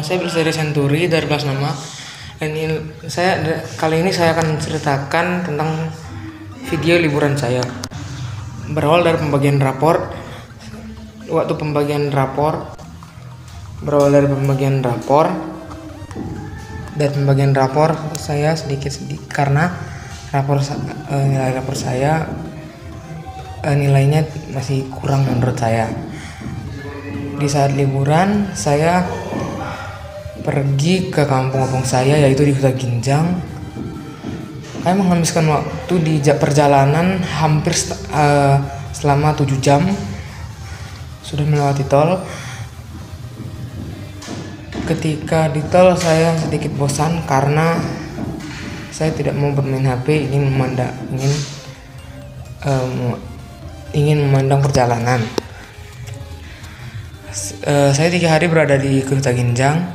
saya Belsajar Senturi dari kelas 6. Dan kali ini saya akan menceritakan tentang video liburan saya. Berawal dari pembagian rapor. Dan pembagian rapor saya sedikit karena nilai rapor saya nilainya masih kurang menurut saya. Di saat liburan saya pergi ke kampung opung saya, yaitu di Kota Ginjang. Kami menghabiskan waktu di perjalanan hampir selama 7 jam. Sudah melewati tol. Ketika di tol saya sedikit bosan karena saya tidak mau bermain HP, ingin memandang perjalanan. Saya 3 hari berada di Kota Ginjang.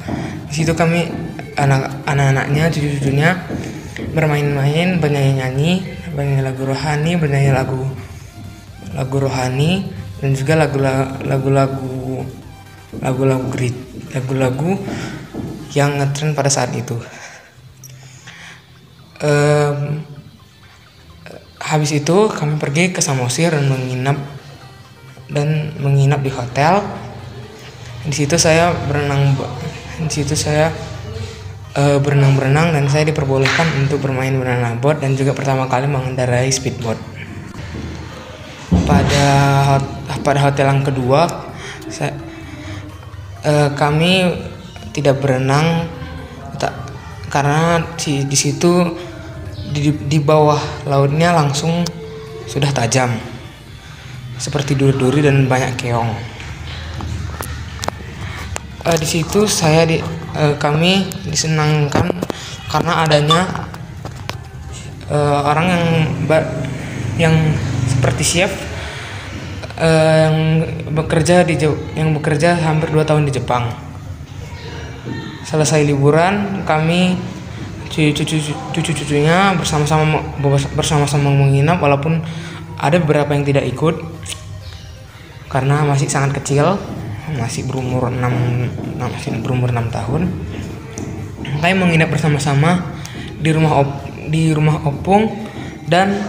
Di situ kami anak-anaknya, cucu-cucunya bermain-main, bernyanyi-nyanyi, bernyanyi lagu rohani, dan juga lagu-lagu yang ngetren pada saat itu. Habis itu kami pergi ke Samosir dan menginap di hotel. Di situ saya berenang dan saya diperbolehkan untuk bermain banana boat dan juga pertama kali mengendarai speedboat. Pada hotel yang kedua, kami tidak berenang karena di situ di bawah lautnya langsung sudah tajam seperti duri-duri dan banyak keong. Di situ kami disenangkan karena adanya orang yang seperti chef yang bekerja hampir 2 tahun di Jepang. Selesai liburan, kami cucu-cucunya bersama-sama menginap, walaupun ada beberapa yang tidak ikut karena masih sangat kecil, masih berumur 6 tahun. Kami menginap bersama-sama di rumah opung dan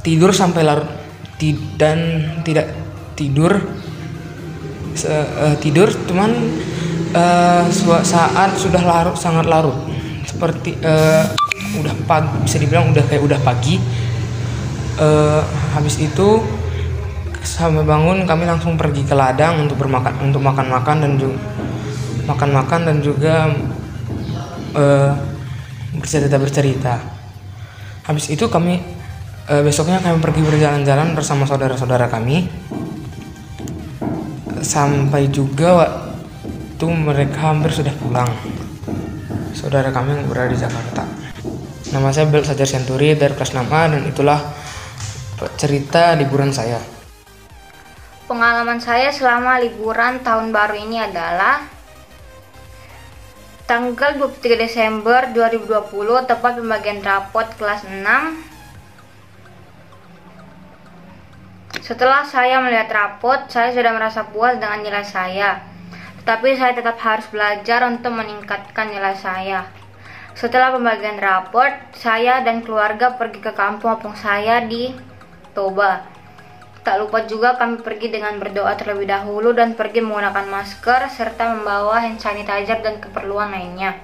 tidur sampai larut dan tidak tidur cuman saat sudah sangat larut, seperti udah pagi, bisa dibilang udah pagi. Habis itu sampai bangun kami langsung pergi ke ladang untuk makan-makan dan juga bercerita. Habis itu besoknya kami pergi berjalan-jalan bersama saudara-saudara kami, sampai juga waktu mereka hampir sudah pulang. Saudara kami yang berada di Jakarta. Nama saya Belsajar Senturi dari kelas 6A dan itulah cerita liburan saya. Pengalaman saya selama liburan tahun baru ini adalah tanggal 23 Desember 2020, tepat pembagian rapot kelas 6. Setelah saya melihat rapot, saya sudah merasa puas dengan nilai saya. Tetapi saya tetap harus belajar untuk meningkatkan nilai saya. Setelah pembagian rapot, saya dan keluarga pergi ke kampung opung saya di Toba. Tak lupa juga kami pergi dengan berdoa terlebih dahulu dan pergi menggunakan masker serta membawa hand sanitizer dan keperluan lainnya.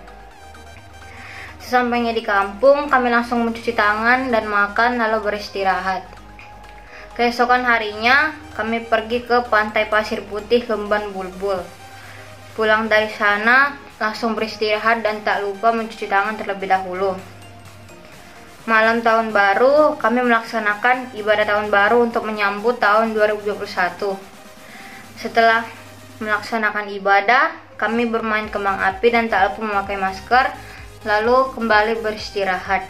Sesampainya di kampung, kami langsung mencuci tangan dan makan lalu beristirahat. Keesokan harinya, kami pergi ke Pantai Pasir Putih Lemban Bulbul. Pulang dari sana, langsung beristirahat dan tak lupa mencuci tangan terlebih dahulu. Malam tahun baru, kami melaksanakan ibadah tahun baru untuk menyambut tahun 2021. Setelah melaksanakan ibadah, kami bermain kembang api dan tak lupa memakai masker, lalu kembali beristirahat.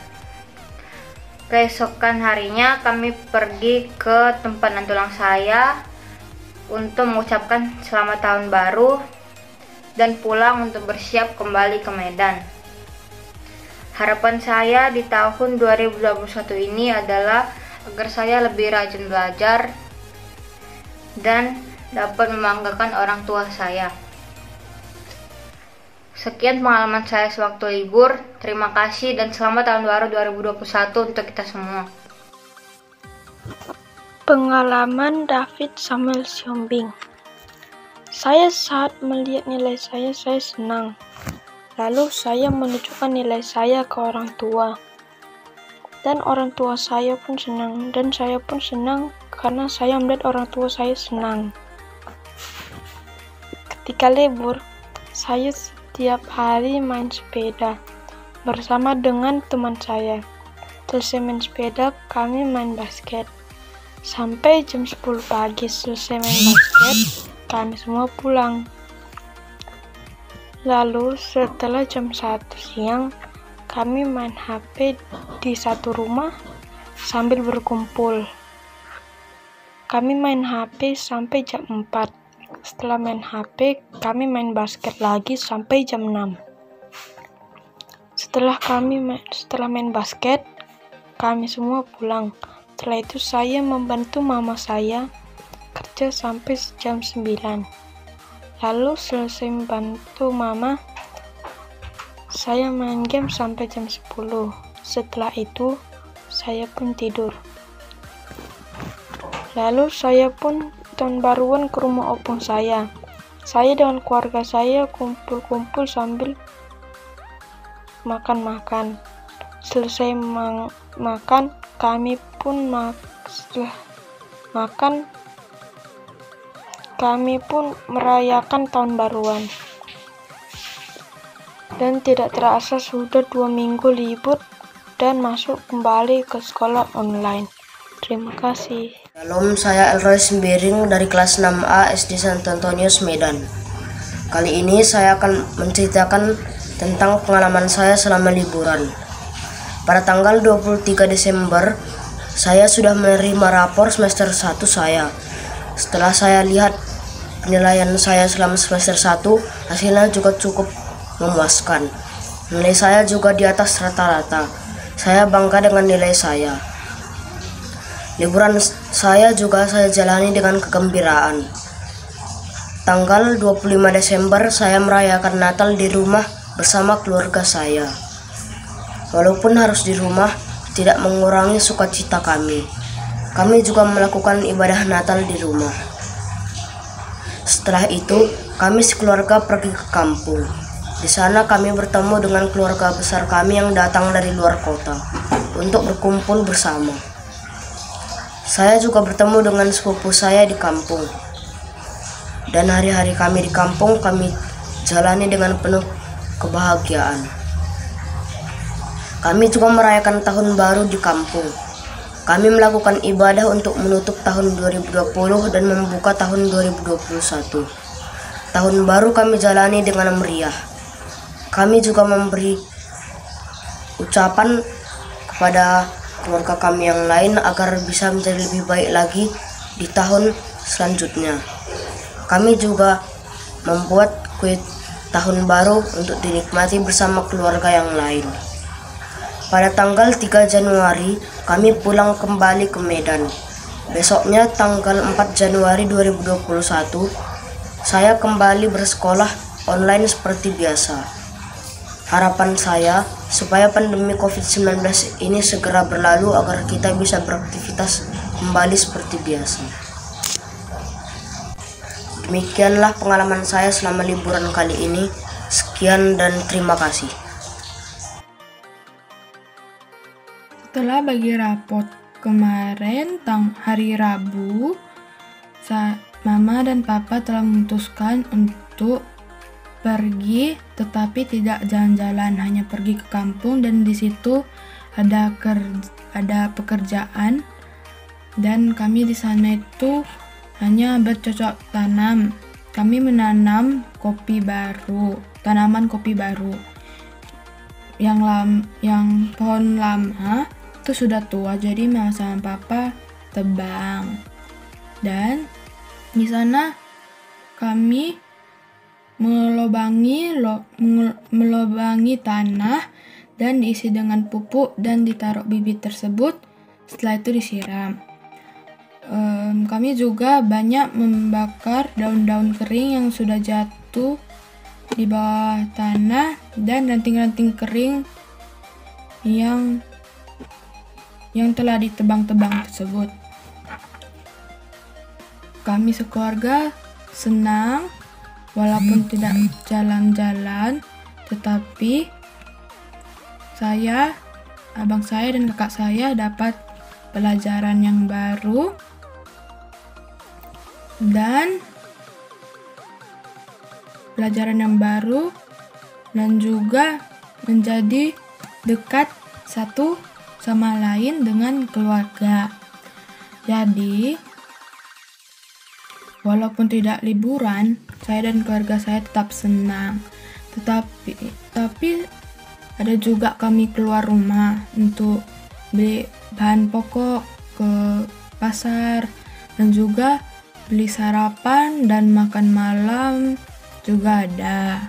Keesokan harinya, kami pergi ke tempat nantulang saya untuk mengucapkan selamat tahun baru dan pulang untuk bersiap kembali ke Medan. Harapan saya di tahun 2021 ini adalah agar saya lebih rajin belajar dan dapat membanggakan orang tua saya. Sekian pengalaman saya sewaktu libur. Terima kasih dan selamat tahun baru 2021 untuk kita semua. Pengalaman David Samuel Siombing. Saya saat melihat nilai saya senang. Lalu saya menunjukkan nilai saya ke orang tua. Dan orang tua saya pun senang, dan saya pun senang karena saya melihat orang tua saya senang. Ketika libur, saya setiap hari main sepeda bersama dengan teman saya. Selesai main sepeda, kami main basket. Sampai jam 10 pagi selesai main basket, kami semua pulang. Lalu setelah jam 1 siang, kami main HP di satu rumah sambil berkumpul. Kami main HP sampai jam 4. Setelah main HP, kami main basket lagi sampai jam 6. Setelah main basket, kami semua pulang. Setelah itu saya membantu mama saya kerja sampai jam 9. Lalu selesai membantu mama, saya main game sampai jam 10. Setelah itu, saya pun tidur. Lalu saya pun tahun baruan ke rumah opung saya. Saya dengan keluarga saya kumpul-kumpul sambil makan-makan. Selesai makan, kami pun setelah makan, kami pun merayakan tahun baruan. Dan tidak terasa sudah 2 minggu libur dan masuk kembali ke sekolah online. Terima kasih. Shalom, saya Elroy Sembiring dari kelas 6A SD Santo Antonius, Medan. Kali ini saya akan menceritakan tentang pengalaman saya selama liburan. Pada tanggal 23 Desember, saya sudah menerima rapor semester 1 saya. Setelah saya lihat penilaian saya selama semester 1, hasilnya juga cukup memuaskan. Nilai saya juga di atas rata-rata. Saya bangga dengan nilai saya. Liburan saya juga saya jalani dengan kegembiraan. Tanggal 25 Desember saya merayakan Natal di rumah bersama keluarga saya. Walaupun harus di rumah, tidak mengurangi sukacita kami. Kami juga melakukan ibadah Natal di rumah. Setelah itu, kami sekeluarga pergi ke kampung. Di sana kami bertemu dengan keluarga besar kami yang datang dari luar kota untuk berkumpul bersama. Saya juga bertemu dengan sepupu saya di kampung. Dan hari-hari kami di kampung kami jalani dengan penuh kebahagiaan. Kami juga merayakan tahun baru di kampung. Kami melakukan ibadah untuk menutup tahun 2020 dan membuka tahun 2021. Tahun baru kami jalani dengan meriah. Kami juga memberi ucapan kepada keluarga kami yang lain agar bisa menjadi lebih baik lagi di tahun selanjutnya. Kami juga membuat kue tahun baru untuk dinikmati bersama keluarga yang lain. Pada tanggal 3 Januari, kami pulang kembali ke Medan. Besoknya tanggal 4 Januari 2021, saya kembali bersekolah online seperti biasa. Harapan saya supaya pandemi COVID-19 ini segera berlalu agar kita bisa beraktivitas kembali seperti biasa. Demikianlah pengalaman saya selama liburan kali ini. Sekian dan terima kasih. Setelah bagi rapot kemarin hari Rabu, Mama dan Papa telah memutuskan untuk pergi, tetapi tidak jalan-jalan, hanya pergi ke kampung dan di situ ada pekerjaan dan kami di sana itu hanya bercocok tanam. Kami menanam tanaman kopi baru. Yang pohon lama itu sudah tua, jadi Mama sama Papa tebang. Dan di sana kami melobangi tanah dan diisi dengan pupuk dan ditaruh bibit tersebut. Setelah itu disiram. kami juga banyak membakar daun-daun kering yang sudah jatuh di bawah tanah dan ranting-ranting kering yang telah ditebang-tebang tersebut. Kami sekeluarga senang walaupun tidak jalan-jalan, tetapi saya, abang saya dan kakak saya dapat pelajaran yang baru dan juga menjadi dekat satu sama lain dengan keluarga. Jadi, walaupun tidak liburan, saya dan keluarga saya tetap senang. Tapi ada juga kami keluar rumah untuk beli bahan pokok ke pasar dan juga beli sarapan dan makan malam juga ada.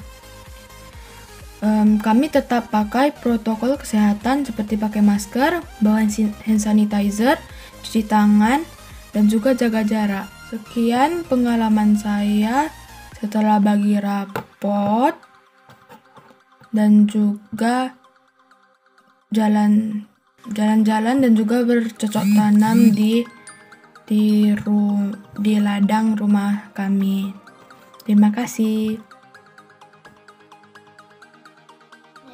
Kami tetap pakai protokol kesehatan seperti pakai masker, bawa hand sanitizer, cuci tangan, dan juga jaga jarak. Sekian pengalaman saya setelah bagi rapot dan juga jalan-jalan dan juga bercocok tanam di ladang rumah kami. Terima kasih.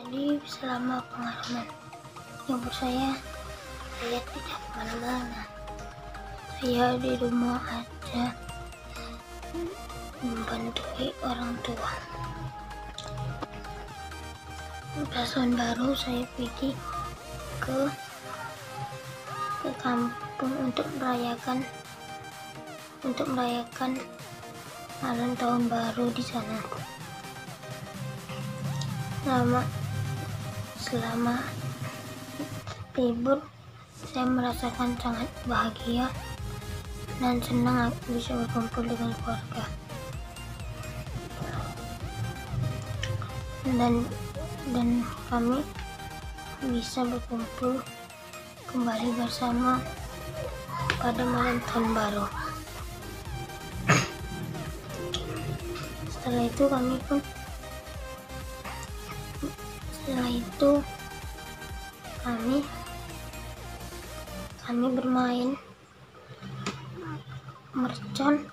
Jadi selama pengalaman nyebur saya tidak kemana-mana. Saya di rumah aja membantu orang tua. Pas tahun baru saya pergi ke kampung untuk merayakan malam tahun baru di sana. Selama libur saya merasakan sangat bahagia dan senang bisa berkumpul dengan keluarga. Dan kami bisa berkumpul kembali bersama pada malam tahun baru. Setelah itu kami bermain mercon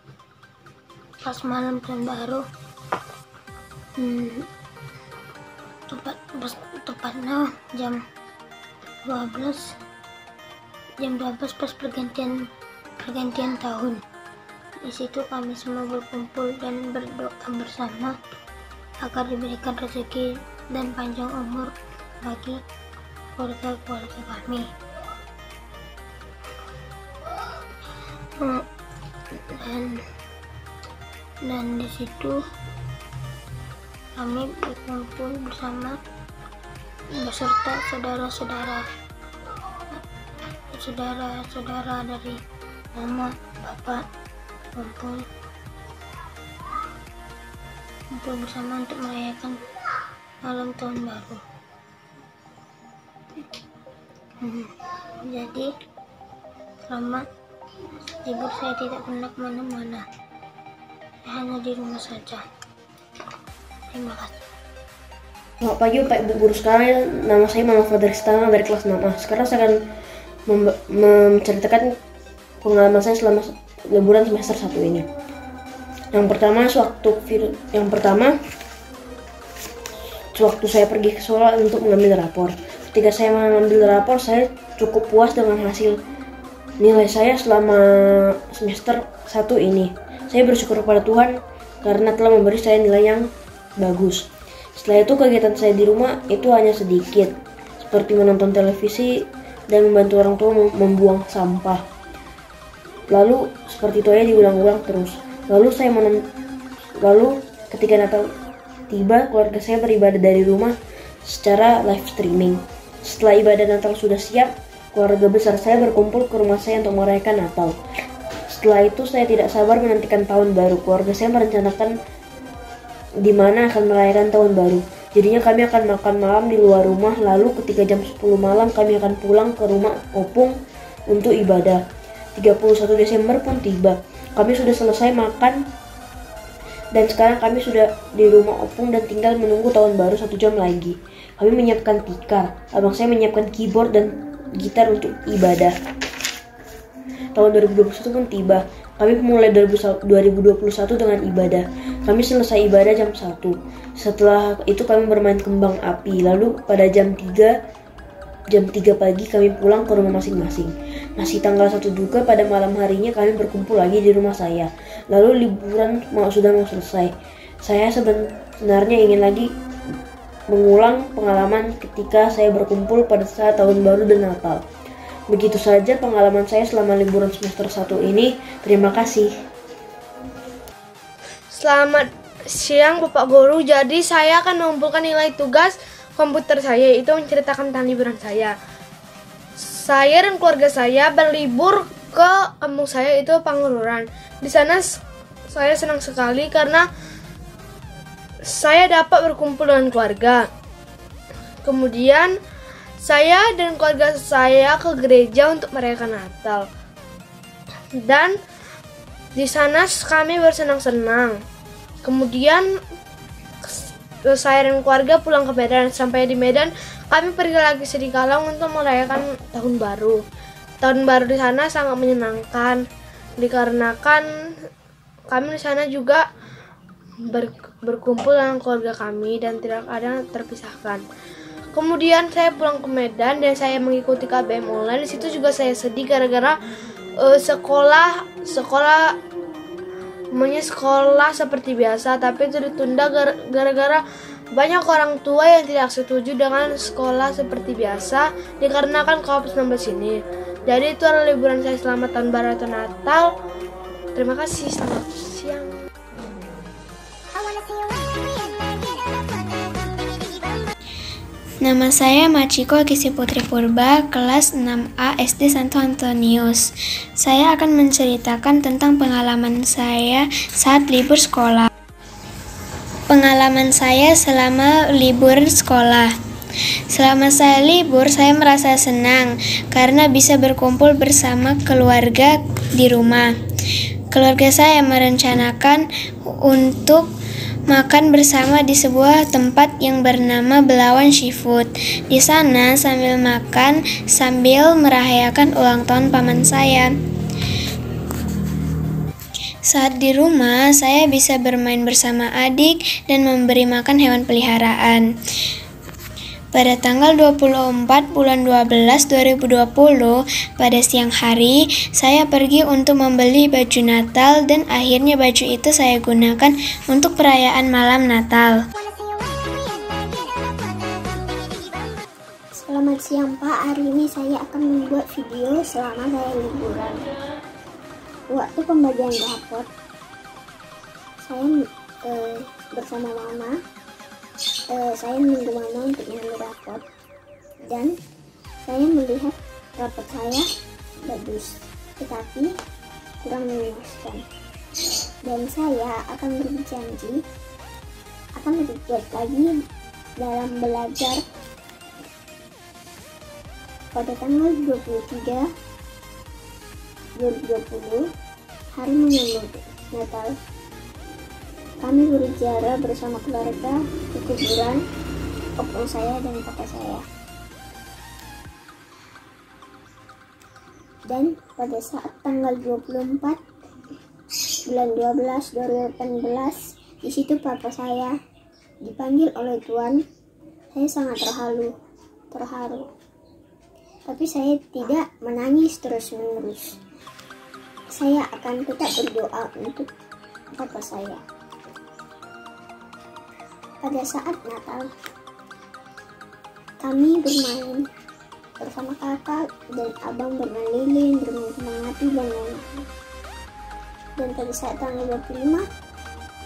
pas malam tahun baru. Tepatnya jam 12 pas pergantian tahun. Di situ kami semua berkumpul dan berdoa bersama agar diberikan rezeki dan panjang umur bagi keluarga kami. Dan di situ kami berkumpul bersama beserta saudara dari mama, bapak, kumpul bersama untuk merayakan malam tahun baru. Jadi selama libur saya tidak pernah kemana-mana, saya hanya di rumah saja. Terima kasih. Selamat pagi Pak Ibu Guru sekalian, nama saya Muhammad Fadhil Istana dari kelas 6A. Sekarang saya akan menceritakan pengalaman saya selama liburan semester 1 ini. Yang pertama, sewaktu saya pergi ke Solo untuk mengambil rapor. Ketika saya mengambil rapor, saya cukup puas dengan hasil nilai saya selama semester 1 ini. Saya bersyukur kepada Tuhan karena telah memberi saya nilai yang bagus. Setelah itu kegiatan saya di rumah itu hanya sedikit, seperti menonton televisi dan membantu orang tua membuang sampah. Lalu seperti itu aja diulang-ulang terus. Lalu ketika Natal tiba, keluarga saya beribadah dari rumah secara live streaming. Setelah ibadah Natal sudah siap, keluarga besar saya berkumpul ke rumah saya untuk merayakan Natal. Setelah itu saya tidak sabar menantikan tahun baru. Keluarga saya merencanakan di mana akan merayakan tahun baru. Jadinya kami akan makan malam di luar rumah, lalu ketika jam 10 malam kami akan pulang ke rumah opung untuk ibadah. 31 Desember pun tiba. Kami sudah selesai makan dan sekarang kami sudah di rumah opung dan tinggal menunggu tahun baru 1 jam lagi. Kami menyiapkan tikar, abang saya menyiapkan keyboard dan gitar untuk ibadah. Tahun 2021 pun tiba. Kami mulai 2021 dengan ibadah. Kami selesai ibadah jam 1. Setelah itu kami bermain kembang api. Lalu pada jam 3 pagi kami pulang ke rumah masing-masing. Masih tanggal 1 juga pada malam harinya kami berkumpul lagi di rumah saya. Lalu liburan sudah mau selesai. Saya sebenarnya ingin lagi mengulang pengalaman ketika saya berkumpul pada saat tahun baru dan Natal. Begitu saja pengalaman saya selama liburan semester 1 ini. Terima kasih. Selamat siang Bapak Guru. Jadi saya akan mengumpulkan nilai tugas komputer saya, itu menceritakan tentang liburan saya. Saya dan keluarga saya berlibur ke kampung saya, itu Pangururan. Di sana saya senang sekali karena saya dapat berkumpul dengan keluarga. Kemudian saya dan keluarga saya ke gereja untuk merayakan Natal. Dan di sana kami bersenang-senang. Kemudian saya dan keluarga pulang ke Medan. Sampai di Medan, kami pergi lagi Sidikalang untuk merayakan tahun baru. Tahun baru di sana sangat menyenangkan, dikarenakan kami di sana juga berkumpul dengan keluarga kami dan tidak ada yang terpisahkan. Kemudian saya pulang ke Medan dan saya mengikuti KBM online. Di situ juga saya sedih gara-gara sekolah seperti biasa, tapi itu ditunda gara-gara banyak orang tua yang tidak setuju dengan sekolah seperti biasa dikarenakan COVID-19 ini. Jadi itu adalah liburan saya selama tahun baru atau Natal. Terima kasih, selamat siang. Nama saya Machiko Kisi Putri Purba, kelas 6A SD Santo Antonius. Saya akan menceritakan tentang pengalaman saya saat libur sekolah. Pengalaman saya selama libur sekolah. Selama saya libur, saya merasa senang karena bisa berkumpul bersama keluarga di rumah. Keluarga saya merencanakan untuk makan bersama di sebuah tempat yang bernama Belawan Seafood. Di sana sambil makan, sambil merayakan ulang tahun paman saya. Saat di rumah, saya bisa bermain bersama adik dan memberi makan hewan peliharaan. Pada tanggal 24 bulan 12 2020, pada siang hari, saya pergi untuk membeli baju Natal dan akhirnya baju itu saya gunakan untuk perayaan malam Natal. Selamat siang Pak, hari ini saya akan membuat video selama saya liburan. Waktu pembagian rapor, saya bersama Mama. Saya menunggu Mama untuk mengambil rapor dan saya melihat rapor saya bagus, tetapi kurang memuaskan. Dan saya akan berjanji akan lebih giat lagi dalam belajar. Pada tanggal 23 2020, hari menyambut Natal, kami berziarah bersama keluarga ke kuburan opung saya dan kakak saya. Dan pada saat tanggal 24 bulan 12 2018, di situ papa saya dipanggil oleh Tuhan. Saya sangat terharu. Tapi saya tidak menangis terus-menerus. Saya akan tetap berdoa untuk papa saya. Pada saat Natal, kami bermain bersama kakak dan abang, bermain lilin, bermain kembang api, dan lain-lain. Dan pada saat tanggal 25,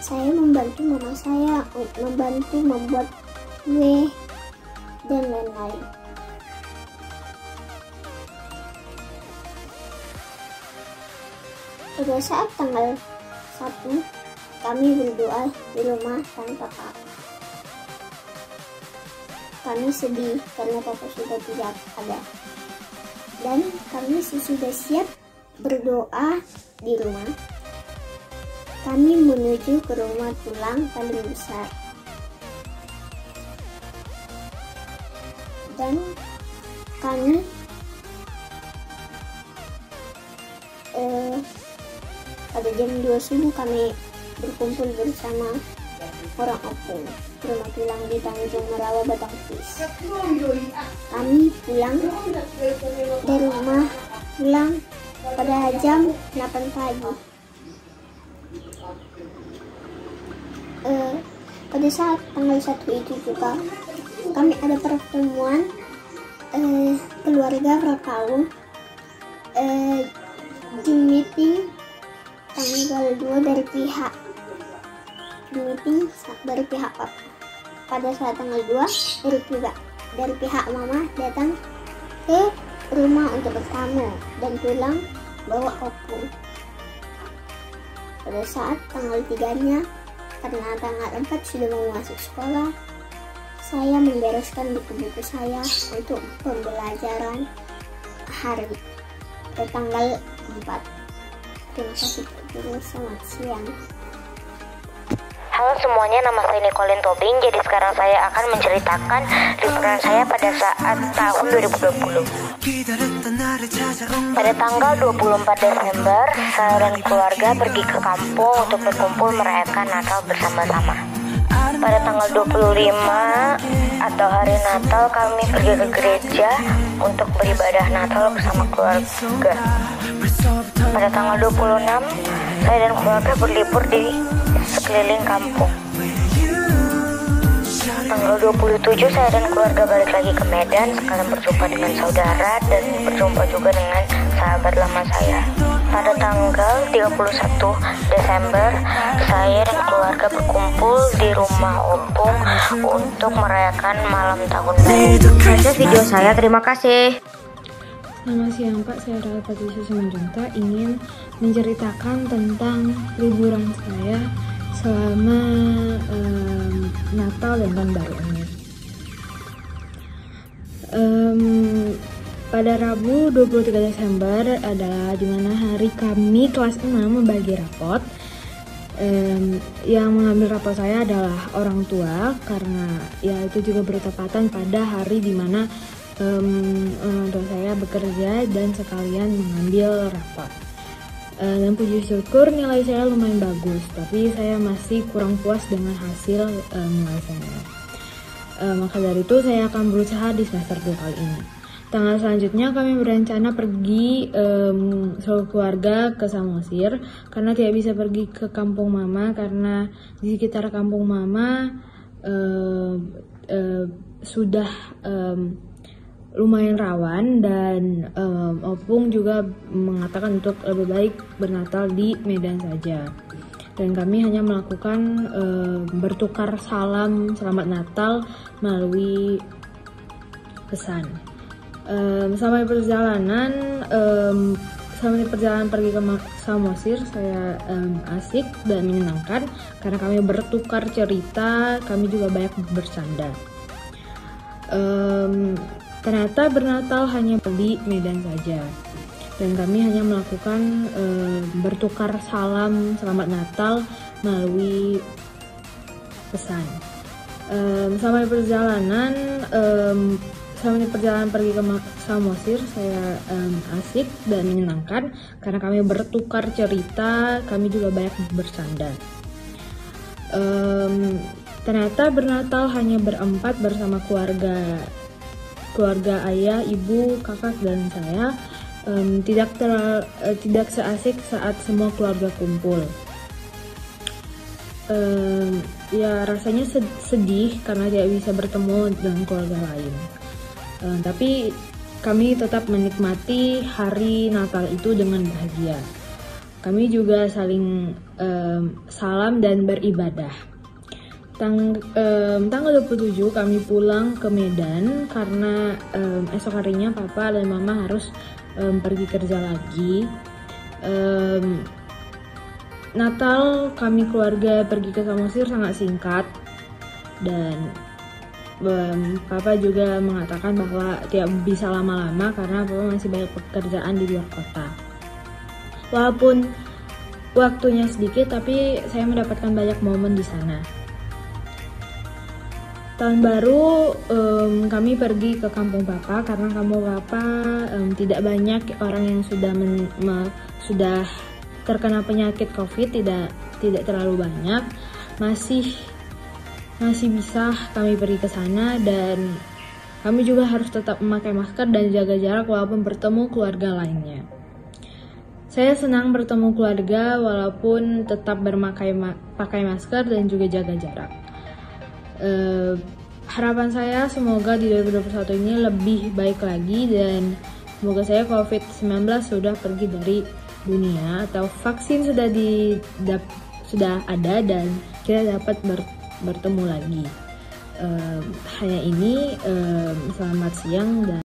saya membantu mama saya membuat kue dan lain-lain. Pada saat tanggal 1, kami berdoa di rumah tanpa papa. Kami sedih karena papa sudah tidak ada. Dan kami sudah siap berdoa di rumah, kami menuju ke rumah tulang paling besar. Dan kami pada jam 2 subuh kami berkumpul bersama orang opung rumah tulang di Tanjung Merawa, Batangkis. Kami pulang dari rumah tulang pada jam 8 pagi. Pada saat tanggal 1 itu juga kami ada pertemuan keluarga berkaum di meeting tanggal 2 dari pihak papa. Pada saat tanggal 2 dari pihak mama datang ke rumah untuk bertamu dan tulang bawa opung. Pada saat tanggal 3-nya, karena tanggal 4 sudah mau masuk sekolah, saya membereskan buku-buku saya untuk pembelajaran hari tanggal 4. Terima kasih Pak Guru, selamat siang. Halo semuanya, nama saya Nicolin Tobing. Jadi sekarang saya akan menceritakan liburan saya pada saat tahun 2020. Pada tanggal 24 Desember, saya dan keluarga pergi ke kampung untuk berkumpul merayakan Natal bersama-sama. Pada tanggal 25 atau hari Natal, kami pergi ke gereja untuk beribadah Natal bersama keluarga. Pada tanggal 26, saya dan keluarga berlibur di sekeliling kampung. Tanggal 27, saya dan keluarga balik lagi ke Medan, sekalian berjumpa dengan saudara dan berjumpa juga dengan sahabat lama saya. Pada tanggal 31 Desember, saya dan keluarga berkumpul di rumah opung untuk merayakan malam tahun baru. Saja video saya, terima kasih. Selamat siang Pak, saya Rara Patricia Simanjunta ingin menceritakan tentang liburan saya selama Natal dan Tahun Baru ini. Pada Rabu 23 Desember adalah dimana hari kami kelas 6 membagi rapot. Yang mengambil rapot saya adalah orang tua, karena ya itu juga bertepatan pada hari dimana orang tua saya bekerja dan sekalian mengambil rapot. Dan puji syukur nilai saya lumayan bagus, tapi saya masih kurang puas dengan hasil nilai saya. Maka dari itu saya akan berusaha di semester 2 kali ini. Tanggal selanjutnya kami berencana pergi seluruh keluarga ke Samosir, karena tidak bisa pergi ke kampung mama karena di sekitar kampung mama sudah lumayan rawan, dan opung juga mengatakan untuk lebih baik bernatal di Medan saja. Dan kami hanya melakukan bertukar salam selamat Natal melalui pesan. Sampai perjalanan pergi ke Samosir, saya asik dan menyenangkan karena kami bertukar cerita, kami juga banyak bersanda. Ternyata bernatal hanya di Medan saja, dan kami hanya melakukan bertukar salam selamat Natal melalui pesan. Sampai perjalanan pergi ke Samosir, saya asik dan menyenangkan karena kami bertukar cerita, kami juga banyak bersanda. Ternyata bernatal hanya berempat bersama keluarga ayah, ibu, kakak, dan saya. Tidak seasik saat semua keluarga kumpul. Ya rasanya sedih karena tidak bisa bertemu dengan keluarga lain. Tapi kami tetap menikmati hari Natal itu dengan bahagia. Kami juga saling salam dan beribadah. Tanggal 27 kami pulang ke Medan karena esok harinya papa dan mama harus pergi kerja lagi. Natal kami keluarga pergi ke Samosir sangat singkat, dan papa juga mengatakan bahwa tidak bisa lama-lama karena papa masih banyak pekerjaan di luar kota. Walaupun waktunya sedikit, tapi saya mendapatkan banyak momen di sana. Tahun baru kami pergi ke kampung Papa karena kampung Papa tidak banyak orang yang sudah terkena penyakit COVID, tidak terlalu banyak. Masih bisa kami pergi ke sana, dan kami juga harus tetap memakai masker dan jaga jarak walaupun bertemu keluarga lainnya. Saya senang bertemu keluarga walaupun tetap pakai masker dan juga jaga jarak. Harapan saya semoga di 2021 ini lebih baik lagi, dan semoga saya COVID-19 sudah pergi dari dunia atau vaksin sudah ada dan kita dapat bertemu lagi. Hanya ini, selamat siang dan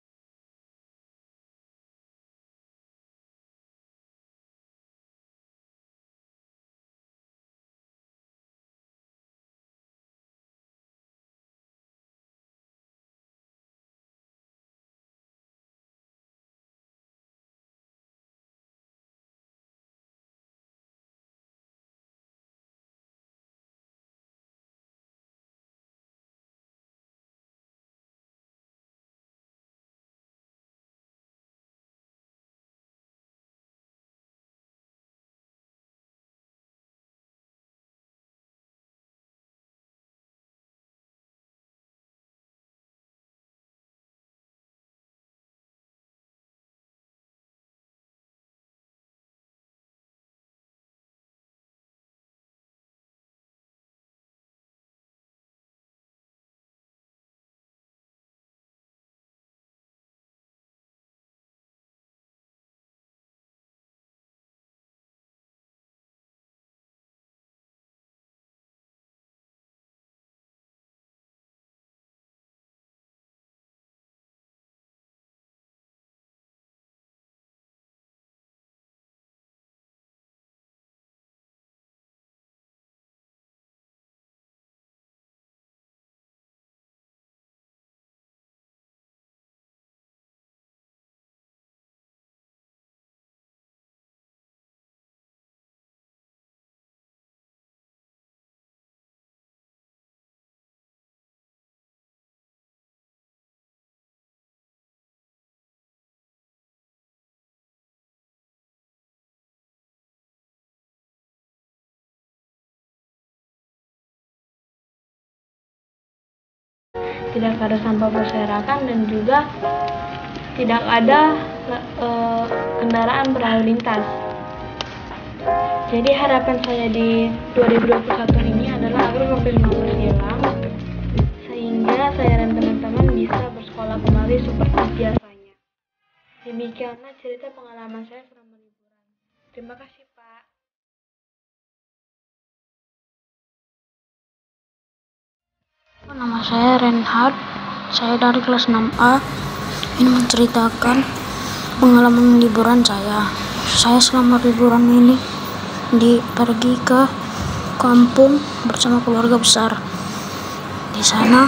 tidak ada sampah berserakan dan juga tidak ada kendaraan berlalu lintas. Jadi harapan saya di 2021 ini adalah agar COVID-19 hilang, sehingga saya dan teman-teman bisa bersekolah kembali seperti biasanya. Demikianlah cerita pengalaman saya selama liburan. Terima kasih, Pak. Nama saya Reinhard, saya dari kelas 6A. Ini menceritakan pengalaman liburan saya. Saya selama liburan ini pergi ke kampung bersama keluarga besar. Di sana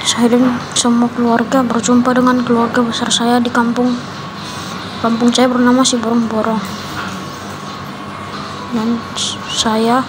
saya dan semua keluarga berjumpa dengan keluarga besar saya di kampung. Kampung saya bernama Siborong Borong. Dan saya